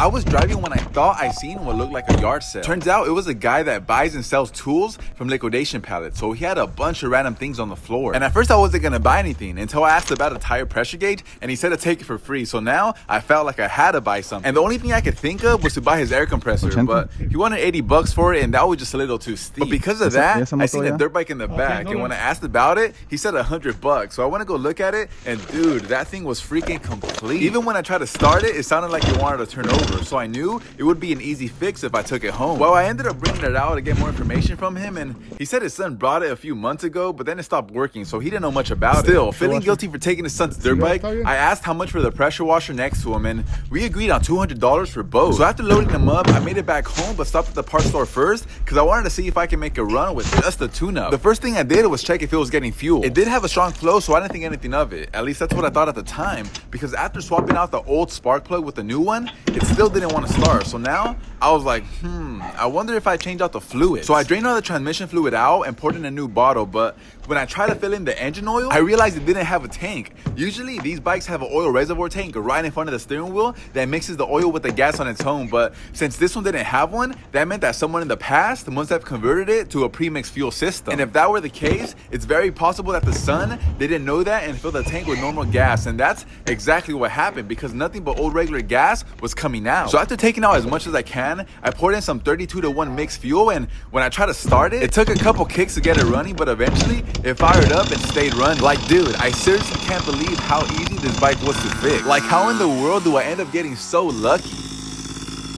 I was driving when I thought I seen what looked like a yard sale. Turns out it was a guy that buys and sells tools from liquidation pallets, so he had a bunch of random things on the floor. And at first I wasn't gonna buy anything until I asked about a tire pressure gauge, and he said to take it for free. So now I felt like I had to buy something. And the only thing I could think of was to buy his air compressor, but he wanted $80 for it, and that was just a little too steep. But because of that, I seen a dirt bike in the back, and when I asked about it, he said $100. So I went to go look at it, and dude, that thing was freaking complete. Even when I tried to start it, it sounded like it wanted to turn over. So I knew it would be an easy fix if I took it home. Well, I ended up bringing it out to get more information from him, and he said his son brought it a few months ago, but then it stopped working, so he didn't know much about it. Still, feeling guilty for taking his son's dirt bike, I asked how much for the pressure washer next to him, and we agreed on $200 for both. So after loading them up, I made it back home, but stopped at the parts store first because I wanted to see if I could make a run with just a tune-up. The first thing I did was check if it was getting fuel. It did have a strong flow, so I didn't think anything of it. At least that's what I thought at the time, because after swapping out the old spark plug with the new one, it still didn't want to start. So now I was like, I wonder if I change out the fluid. So I drained all the transmission fluid out and poured in a new bottle, but when I tried to fill in the engine oil, I realized it didn't have a tank. Usually these bikes have an oil reservoir tank right in front of the steering wheel that mixes the oil with the gas on its own, but since this one didn't have one, that meant that someone in the past must have converted it to a pre-mixed fuel system. And if that were the case, it's very possible that the son didn't know that and filled the tank with normal gas, and that's exactly what happened because nothing but old regular gas was coming out. So after taking out as much as I can, I poured in some 32-to-1 mixed fuel, and when I tried to start it, it took a couple kicks to get it running, but eventually it fired up and stayed running. Like, dude, I seriously can't believe how easy this bike was to fix. Like, how in the world do I end up getting so lucky?